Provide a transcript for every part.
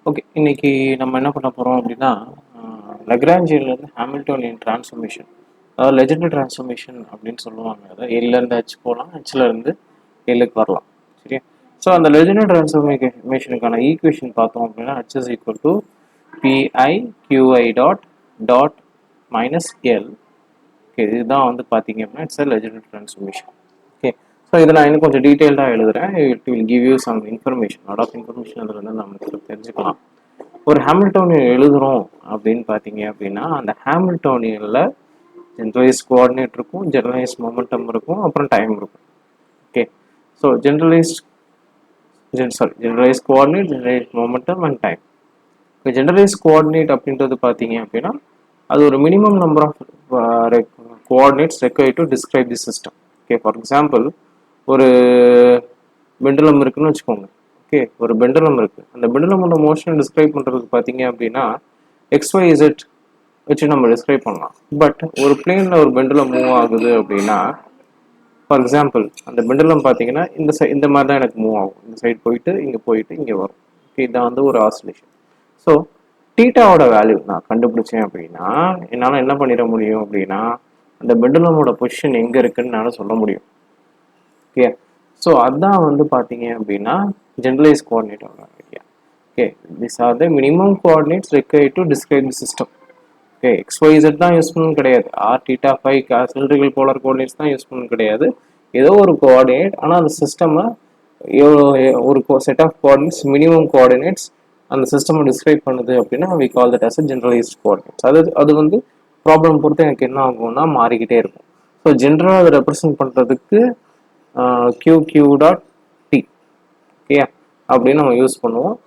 Okay. இன்னைக்கு நம்ம என்ன பண்ண போறோம் அப்படின்னா, லக்ராஞ்சியன்லேருந்து ஹாமில்டோனியன் டிரான்ஸ்ஃபர்மேஷன், அதாவது லெஜெண்டரி டிரான்ஸ்ஃபர்மேஷன் அப்படின்னு சொல்லுவாங்க. அதாவது எல்லேருந்து ஹெச் போகலாம், ஹெச்லேருந்து எல்லுக்கு வரலாம். சரியா? ஸோ அந்த லெஜெண்டரி டிரான்ஸ்ஃபர்மேஷனுக்கான ஈக்குவேஷன் பார்த்தோம் அப்படின்னா, H is equal to p i q i dot dot minus L. Okay, இதுதான் வந்து பார்த்தீங்க அப்படின்னா it's a legendary transformation. Okay, so இதை நான் இன்னும் கொஞ்சம் டீட்டெயில்டாக எழுதுறேன். It will give you some information, lot of information அதில் வந்து நமக்கு தெரிஞ்சுக்கலாம். ஒரு ஹாமில்டோனியன் எழுதுறோம் அப்படின்னு பார்த்தீங்க அப்படின்னா, அந்த ஹாமில்டோனியனில் ஜென்ரலைஸ் கோஆர்டினேட் இருக்கும், ஜெனரலைஸ் மொமெண்டம் இருக்கும், அப்புறம் டைம் இருக்கும். Okay, so generalise coordinate, generalise momentum and time. இப்போ ஜெனரலைஸ் கோஆர்டினேட் அப்படின்றது பார்த்தீங்க அப்படின்னா, அது ஒரு minimum number of coordinates required to describe the system. Okay, for example ஒரு பெண்டுலம் இருக்குன்னு வச்சுக்கோங்க. ஓகே, ஒரு பெண்டுலம் இருக்கு. அந்த பெண்டுலமோட மோஷன் டிஸ்கிரைப் பண்ணுறதுக்கு பார்த்தீங்க அப்படின்னா XYZ வச்சு நம்ம டிஸ்கிரைப் பண்ணலாம். பட் ஒரு பிளேனில் ஒரு பெண்டுலம் மூவ் ஆகுது அப்படின்னா, ஃபார் எக்ஸாம்பிள் அந்த பெண்டுலம் பார்த்தீங்கன்னா இந்த மாதிரி தான் எனக்கு மூவ் ஆகும். இந்த சைடு போயிட்டு இங்கே வரும். ஓகே, இதான் வந்து ஒரு ஆசிலேஷன். ஸோ டீட்டாவோட வேல்யூ நான் கண்டுபிடிச்சேன் அப்படின்னா என்னால் என்ன பண்ணிட முடியும் அப்படின்னா, அந்த பெண்டுலமோட பொசிஷன் எங்கே இருக்குன்னு என்னால் சொல்ல முடியும். ஓகே, ஸோ அதான் வந்து பார்த்தீங்க அப்படின்னா ஜெனரலைஸ் கோஆர்டினேட்டோட idea. Okay, this are the minimum coordinates required to describe the system. Okay, XYZ தான் யூஸ் பண்ணணும் கிடையாது, R theta phi cylindrical polar coordinates தான் யூஸ் பண்ணணும் கிடையாது. ஏதோ ஒரு கோஆர்டினேட், ஆனால் அந்த சிஸ்டமை ஒரு set of coordinates, minimum coordinates அந்த சிஸ்டமை டிஸ்கிரைப் பண்ணுது அப்படின்னா we call that as a generalised coordinates. அது வந்து ப்ராப்ளம் பொறுத்து எனக்கு என்ன ஆகும்னா மாறிக்கிட்டே இருக்கும். ஸோ ஜென்ரலாக அதை ரெப்ரசென்ட் பண்ணுறதுக்கு QQ டாட் T, ஓகே, அப்படின்னு நம்ம யூஸ் பண்ணுவோம்.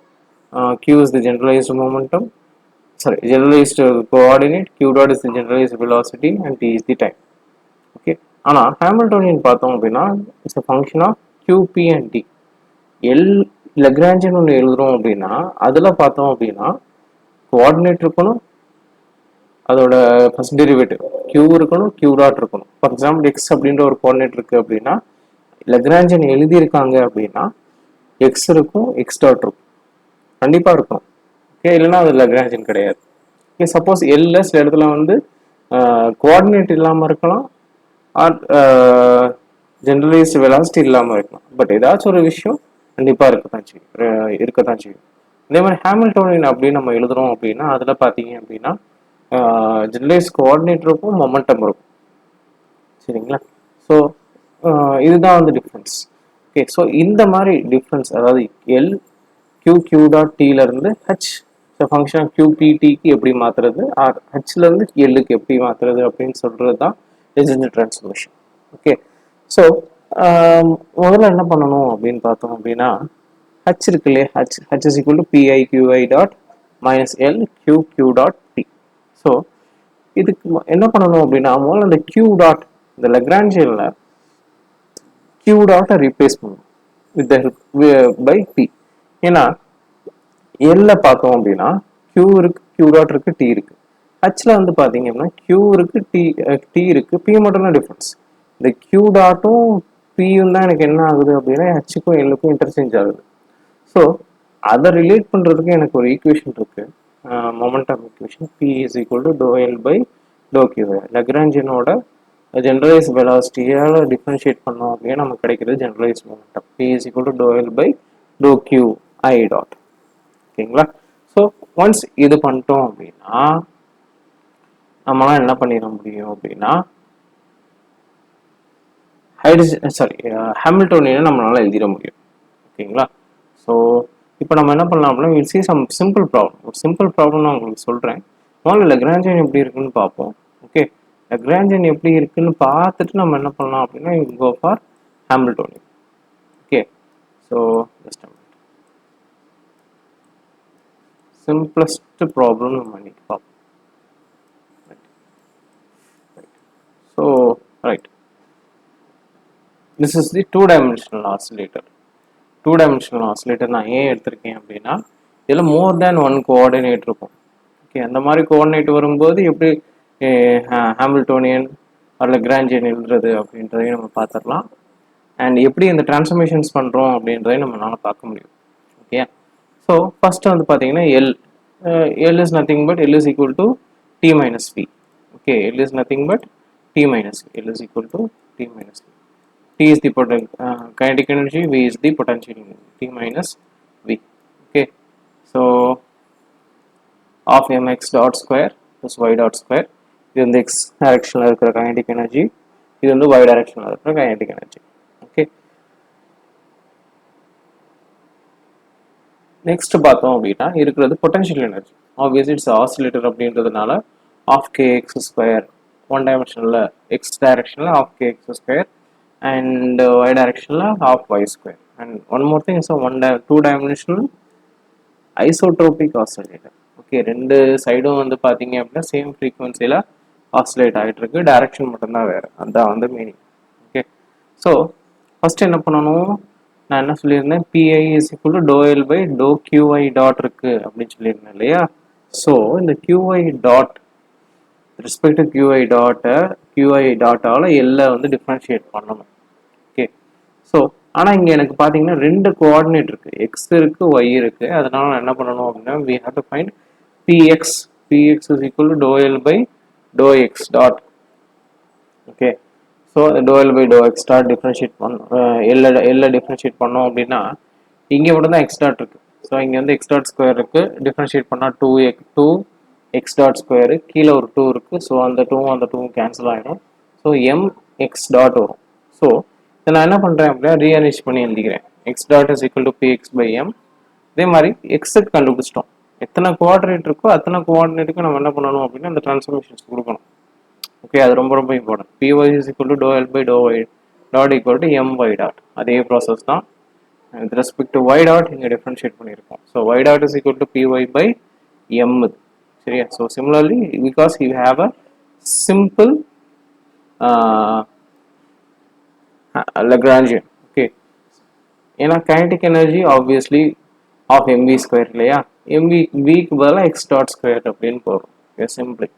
Q is the generalized momentum, generalized coordinate, Q dot is the generalized velocity and T is the time. Okay, ஆனால் ஹாமில்டோனியன் பார்த்தோம் அப்படின்னா it's a function of QP and T. Lagrangian ஒன்று எழுதுறோம் அப்படின்னா அதில் பார்த்தோம் அப்படின்னா கோஆர்டினேட் இருக்கணும், அதோட ஃபர்ஸ்ட் டெரிவேட்டிவ் Q இருக்கணும், Q டாட் இருக்கணும். ஃபார் எக்ஸாம்பிள் X அப்படின்ற ஒரு கோஆர்டினேட் இருக்குது அப்படின்னா லக்ராஞ்சியன் எழுதியிருக்காங்க அப்படின்னா எக்ஸ் இருக்கும், எக்ஸ் டாட் இருக்கும், கண்டிப்பாக இருக்கும். ஓகே, இல்லைன்னா அது லக்ராஞ்சியன் கிடையாது. ஓகே, சப்போஸ் எல்ல சில இடத்துல வந்து கோஆர்டினேட் இல்லாமல் இருக்கலாம், ஆர் ஜெனரலைஸ்டு வெலாசிட்டி இல்லாமல் இருக்கலாம். பட் ஏதாச்சும் ஒரு விஷயம் கண்டிப்பாக இருக்கத்தான் செய்யும். இதே மாதிரி ஹாமில்டோனியன் அப்படின்னு நம்ம எழுதுறோம் அப்படின்னா அதில் பார்த்தீங்க அப்படின்னா ஜெனரலைஸ் கோஆர்டினேட் இருக்கும், மொமெண்டம் இருக்கும். சரிங்களா? ஸோ இதுதான் வந்து டிஃப்ரென்ஸ். ஓகே, ஸோ இந்த மாதிரி டிஃப்ரென்ஸ், அதாவது எல் QQ டாட் Tலேருந்து ஹெச் ஃபங்க்ஷன் QPTக்கு எப்படி மாற்றுறது, ஆர் ஹெச்லேருந்து எல்லுக்கு எப்படி மாற்றுறது அப்படின்னு சொல்கிறது தான் லெஜெண்டரி டிரான்ஸ்ஃபர்மேஷன். ஓகே, ஸோ முதல்ல என்ன பண்ணணும் அப்படின்னு பார்த்தோம் அப்படின்னா ஹெச் இருக்கு இல்லையா, H is equal to PI QI dot minus L QQ dot T. So இதுக்கு என்ன பண்ணணும் அப்படின்னா முதல்ல அந்த Q டாட், இந்த லக்ராஞ்சியனில் Q டாட்டை ரீப்ளேஸ் பண்ணணும் வித் பை P. ஏன்னா எல்ல பார்த்தோம் அப்படின்னா Q இருக்கு, Q டாட் இருக்கு, T இருக்கு. ஹெச்ல வந்து பார்த்தீங்க அப்படின்னா Q இருக்கு, T இருக்கு, P மட்டும் தான் டிஃபரன்ஸ். இந்த Q டாட்டும் Pயும் தான் எனக்கு என்ன ஆகுது அப்படின்னா ஹெச்சுக்கும் எல்லுக்கும் இன்டர்சேஞ்ச் ஆகுது. ஸோ அதை ரிலேட் பண்ணுறதுக்கு எனக்கு ஒரு ஈக்குவேஷன் இருக்கு, momentum equation. P is equal to to L by del q. லக்ராஞ்சியனோட ஜெனரலைஸ் வெலாசிட்டியால் டிஃபரன்ஷியேட் பண்ணோம் அப்படின்னா நமக்கு கிடைக்கிறது generalise momentum. P is equal to to L by del q i dot. ஓகேங்களா? ஸோ ஒன்ஸ் இது பண்ணிட்டோம் அப்படின்னா நம்மளாம் என்ன பண்ணிட முடியும் அப்படின்னா ஹாமில்டோனியனை நம்மளால எழுதிட முடியும். ஓகேங்களா? ஸோ இப்போ நம்ம என்ன பண்ணலாம் அப்படின்னா will see some simple problem. ஒரு சிம்பிள் ப்ராப்ளம் நான் உங்களுக்கு சொல்கிறேன். முதல்ல லக்ராஞ்சியன் எப்படி இருக்குன்னு பார்ப்போம். ஓகே, லக்ராஞ்சியன் எப்படி இருக்குன்னு பார்த்துட்டு நம்ம என்ன பண்ணலாம் அப்படின்னா go for Hamiltonian. Okay, so just simplest problem நம்ம இன்னைக்கு பார்ப்போம். So right, this is the two-dimensional oscillator. Two-dimensional oscillator நான் ஏன் எடுத்திருக்கேன் அப்படின்னா இதில் மோர் தேன் ஒன் கோஆர்டினேட் இருக்கும். ஓகே, அந்த மாதிரி கோஆர்டினேட் வரும்போது எப்படி ஹாமில்டோனியன் லக்ராஞ்சியன் எழுதுறது அப்படின்றதையும் நம்ம பார்த்துடலாம். அண்ட் எப்படி இந்த டிரான்ஸ்ஃபர்மேஷன்ஸ் பண்ணுறோம் அப்படின்றதையும் நம்மளால பார்க்க முடியும். ஓகே, ஸோ ஃபஸ்ட்டு வந்து பார்த்தீங்கன்னா L is nothing but L is equal to T minus V. Okay, L is nothing but T minus V. L is equal to T minus V. T is the kinetic energy, V is the potential energy. T minus V. Okay, so of mx dot square plus y dot square. இது வந்து x directionல இருக்கிற kinetic energy, இது வந்து y directionல இருக்கிற kinetic energy. Okay. Next பார்த்தோம் அப்படின்னா இருக்கிறது potential energy. Obviously it's oscillator அப்படின்றதுனால ஆஃப் kx ஸ்கொயர் ஒன் டைமென்ஷனில் எக்ஸ் டைரக்ஷனில் half kx square and y டைரக்ஷனில் half y square and one more thing is two dimensional isotropic oscillator. Okay, ரெண்டு சைடும் வந்து பார்த்தீங்க அப்படின்னா சேம் ஃப்ரீக்வன்சியில் ஆசிலேட் ஆகிட்டு இருக்கு, டைரக்ஷன் மட்டும்தான் வேறு. அதுதான் வந்து மீனிங். ஓகே, ஸோ ஃபஸ்ட்டு என்ன பண்ணணும், நான் என்ன சொல்லியிருந்தேன், p i is equal to to L by del q i dot இருக்கு அப்படின்னு சொல்லியிருந்தேன் இல்லையா. ஸோ இந்த q i dot respect to q i டாட்டால் எல்லை வந்து டிஃப்ரென்ஷியேட் பண்ணணும். ஓகே, ஸோ ஆனால் இங்கே எனக்கு பார்த்தீங்கன்னா ரெண்டு கோஆர்டினேட் இருக்குது, எக்ஸ் இருக்குது ஒய் இருக்குது. அதனால நான் என்ன பண்ணணும் அப்படின்னா we have to find p x is equal to to L by doh x dot. Okay, so doh L by doh x dot differentiate பண்ணணும், எல்லை டிஃப்ரென்ஷியேட் பண்ணோம் அப்படின்னா இங்கே மட்டும் தான் எக்ஸ் டாட் இருக்குது. ஸோ இங்கே வந்து எக்ஸ் டாட் ஸ்கொயர் இருக்குது, டிஃப்ரென்ஷியேட் பண்ணால் டூ எக்ஸ் டாட் ஸ்கொயரு, கீழே ஒரு 2 இருக்குது. ஸோ அந்த டூவும் கேன்சல் ஆகிடும். ஸோ எம் எக்ஸ் டாட் வரும். ஸோ இதை நான் என்ன பண்ணுறேன் அப்படின்னா ரீஅரேஞ்ச் பண்ணி எழுதிக்கிறேன். X dot is equal to p x by m. இதே மாதிரி எக்ஸுக்கு கண்டுபிடிச்சிட்டோம், எத்தனை கோஆர்டினேட் இருக்கோ அத்தனை கோஆர்டினேட்டுக்கு நம்ம என்ன பண்ணணும் அப்படின்னா அந்த ட்ரான்ஸ்ஃபர்மேஷன்ஸ் கொடுக்கணும். ஓகே, அது ரொம்ப ரொம்ப important. py is equal to dou L by dou y dot equal to my dot. அதே ப்ராசஸ் தான் with respect to y dot இங்கே டிஃப்ரென்ஷியேட் பண்ணியிருக்கோம். So y dot is equal to py by m. சரியா? So similarly because you have a simple Lagrangian. Okay, ஏன்னா kinetic energy obviously of mv square இல்லையா, mvக்கு பதிலாக x dot square அப்படின்னு போகிறோம். Okay, simply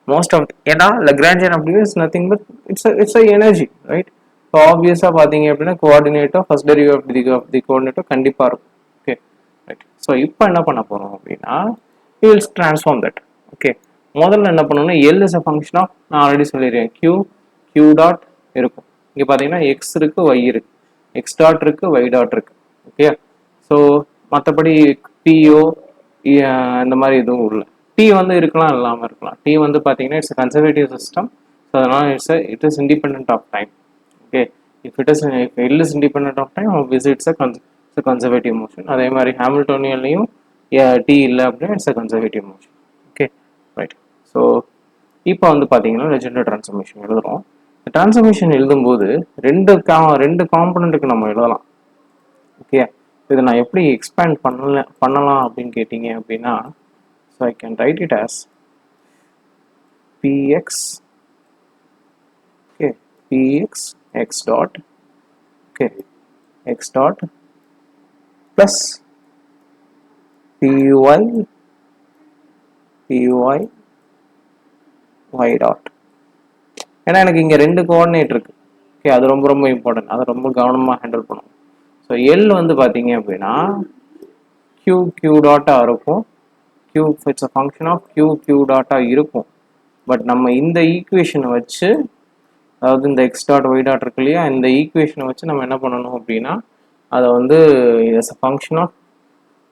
most of ஏன்னா Lagrangian அப்படின்னா it's nothing but it's a energy, right? So ஆப்வியஸாக பார்த்தீங்க அப்படின்னா கோஆர்டினேட்டோ ஃபர்ஸ்ட் டெரிவேட்டிவ் ஆஃப் தி கோஆர்டினேட்டோ கண்டிப்பாக இருக்கும். Okay, right. ஸோ இப்போ என்ன பண்ண போகிறோம் அப்படின்னா you will transform that. Okay, முதல்ல என்ன பண்ணணும்னா L is a function of, நான் ஆல்ரெடி சொல்லிடுறேன், கியூ டாட் இருக்கும். இங்கே பார்த்தீங்கன்னா எக்ஸ் இருக்குது ஒய் இருக்குது, எக்ஸ் டாட் இருக்குது ஒய் டாட் இருக்குது. ஓகே, ஸோ மற்றபடி பிஓ இந்த மாதிரி எதுவும் இல்லை. டி வந்து இருக்கலாம் இல்லாமல் இருக்கலாம். டி வந்து பார்த்தீங்கன்னா இட்ஸ் கன்சர்வேட்டிவ் சிஸ்டம். ஸோ அதனால் it is independent of time. Okay, if L is independent of time obviously it's a conservative motion. அதே மாதிரி ஹாமில்டோனியன்லையும் டி இல்லை அப்படின்னா it's a conservative motion. Okay, right. So இப்போ வந்து பார்த்தீங்கன்னா லெஜெண்டரி ட்ரான்ஸ்ஃபர்மேஷன் எழுதுகிறோம். இந்த ட்ரான்ஸ்ஃபர்மேஷன் எழுதும்போது ரெண்டு காம்பனண்ட்டுக்கு நம்ம எழுதலாம். ஓகே, இதை நான் எப்படி எக்ஸ்பேண்ட் பண்ணலாம் அப்படின்னு கேட்டிங்க அப்படின்னா, so I can write it as px, okay, px x dot, okay, x dot plus py y dot. ஏன்னா எனக்கு இங்கே ரெண்டு கோஆர்டினேட் இருக்கு. ஓகே, அது ரொம்ப ரொம்ப இம்பார்ட்டன்ட், அதை ரொம்ப கவனமாக ஹேண்டில் பண்ணணும். ஸோ எல் வந்து பார்த்தீங்க அப்படின்னா கியூ டாட்டாக இருக்கும். Q it's a function of Q dot இருக்கும். பட் நம்ம இந்த ஈக்குவேஷனை வச்சு, அதாவது இந்த x dot y dot இருக்கு இல்லையா, இந்த ஈக்குவேஷனை வச்சு நம்ம என்ன பண்ணணும் அப்படின்னா அதை வந்து as a function of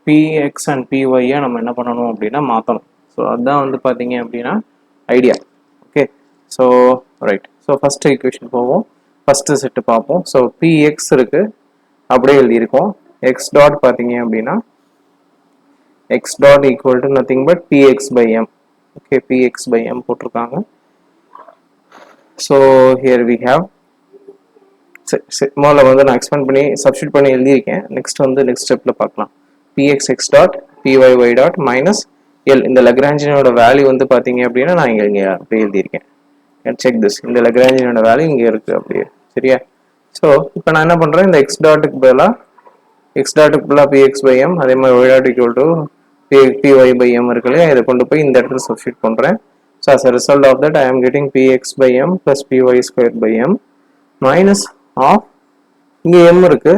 px and py நம்ம என்ன பண்ணணும் அப்படின்னா மாற்றணும். ஸோ அதுதான் வந்து பார்த்தீங்க அப்படின்னா idea. Okay, so right. So first equation போவோம், ஃபஸ்ட்டு செட்டு பார்ப்போம். ஸோ px இருக்கு, அப்படியே எழுதியிருக்கோம். x dot பார்த்தீங்க அப்படின்னா x dot equal to nothing but px by m. Okay, px by m போட்டிருக்காங்க. So here we have, முதல்ல வந்து நான் எக்ஸ்பேண்ட் பண்ணி சப்ஸ்டியூட் பண்ணி எழுதியிருக்கேன். நெக்ஸ்ட் ஸ்டெப்ல பார்க்கலாம். px x dot py y dot minus l. இந்த லக்ராஞ்சியனோட வேல்யூ வந்து பார்த்தீங்க அப்படின்னா நான் இங்கே அப்படியே எழுதியிருக்கேன். செக் திஸ், இந்த லக்ராஞ்சியனோட வேல்யூ இங்கே இருக்கு அப்படியே. சரியா? ஸோ இப்போ நான் என்ன பண்ணுறேன், இந்த x டாட்டுக்கு பதிலாக px by m, அதே மாதிரி y dot equal to py by m இருக்கு இல்லையா, இதை கொண்டு போய் இந்த இடத்துல சப்ஸ்டியூட் பண்ணுறேன். So as a result of that I am getting px by m plus py squared by m minus of இங்கே m இருக்கு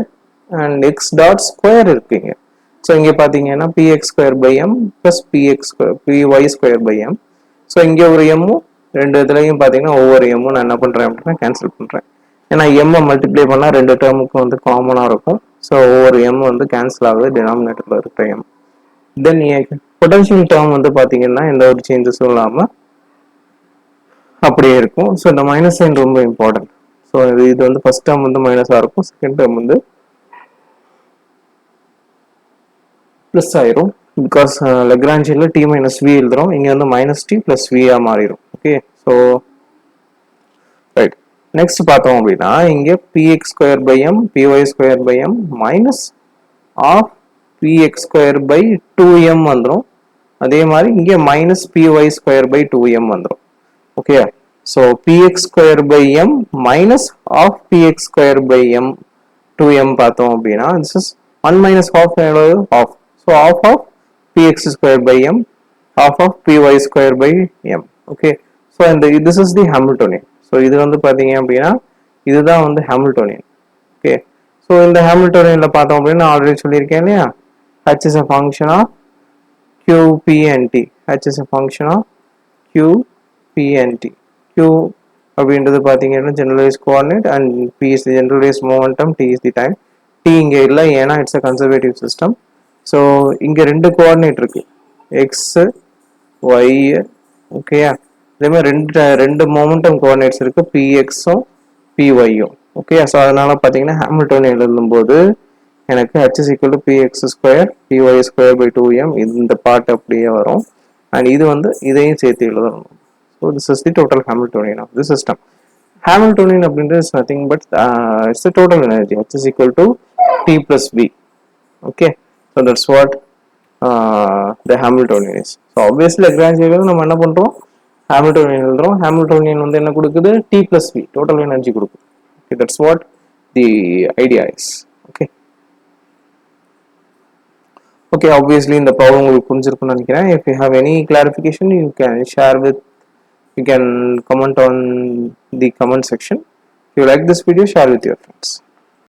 and x dot square இருக்கு. இங்கே ஸோ இங்கே பார்த்தீங்கன்னா p x square by m plus p x p y square by m. So இங்கே ஒரு எம்மும் ரெண்டு இதுலையும் பார்த்தீங்கன்னா ஒவ்வொரு எம்மும் நான் என்ன பண்ணுறேன் அப்படின்னா கேன்சல் பண்ணுறேன். ஏன்னா எம்மை மல்டிப்ளை பண்ணால் ரெண்டு டேர்முக்கும் வந்து காமனாக இருக்கும். ஸோ ஒவ்வொரு எம் வந்து கேன்சல் ஆகுது டினாமினேட்டரில் இருக்கிற எம். தென் பொட்டன்ஷியல் டேர்ம் வந்து பார்த்தீங்கன்னா எந்த ஒரு சேஞ்சஸும் இல்லாமல் அப்படியே இருக்கும். ஸோ இந்த மைனஸ் சைன் ரொம்ப இம்பார்ட்டன்ட். ஸோ இது வந்து ஃபர்ஸ்ட் டேர்ம் வந்து மைனஸாக இருக்கும், செகண்ட் டேர்ம் வந்து ப்ளஸ் ஆயிரும். பிகாஸ் லெக்ராஞ்சியில் டி மைனஸ் வி எழுதுறோம், இங்கே வந்து மைனஸ் டி ப்ளஸ் வியாக மாறிடும். Okay, so right. நெக்ஸ்ட் பார்த்தோம் அப்படின்னா இங்கே p x square by m p y square by m minus of p x square by 2m வந்துடும். அதே மாதிரி இங்கே minus BY square by 2m வந்துடும். Okay, so p x square by m minus of p x square by m 2m பார்த்தோம் அப்படின்னா this is 1 minus half half. So half half p x square by m half half p y square by m. Okay, so இந்த this is the Hamiltonian. So இது வந்து பார்த்தீங்க அப்படின்னா இதுதான் வந்து Hamiltonian. Okay, so இந்த ஹாமில்டோனியனில் பார்த்தோம் அப்படின்னா நான் ஆல்ரெடி சொல்லியிருக்கேன் இல்லையா, h is a function of q, p and t. h is a function of q, p and t. q அப்படின்றது பார்த்தீங்கன்னா generalized coordinate and p is the generalized momentum, t is the time. t இங்கே இல்லை ஏன்னா it's a conservative system. So இங்கே ரெண்டு coordinate இருக்கு, X Y. ஓகேயா, அதே மாதிரி ரெண்டு மொமெண்டம் கோஆர்டினேட்ஸ் இருக்கு, பிஎக்ஸும் பிஒய்யும். ஓகே, ஸோ அதனால பார்த்தீங்கன்னா ஹாமில்டோனியன் எழுதும்போது எனக்கு h is equal to px square py square by 2m இந்த பார்ட் அப்படியே வரும். அண்ட் இது வந்து இதையும் சேர்த்து எழுதணும். So this is the total Hamiltonian of the system. Hamiltonian அப்படின்றது is nothing but it's the total energy h is equal to t plus v. Okay, so that's what the Hamiltonian is. So obviously லெக்ராஞ்சியில் நம்ம என்ன பண்ணுறோம், Hamiltonian எழுதுறோம். Hamiltonian வந்து என்ன கொடுக்குது, t plus v total energy கொடுக்குது. Okay, that's what the idea is. Okay okay, obviously இந்த ப்ராப்ளம் உங்களுக்கு புரிஞ்சிருக்கும்னு நினைக்கிறேன். if you have any clarification you can share with, you can comment on the comment section. If you like this video, share with your friends.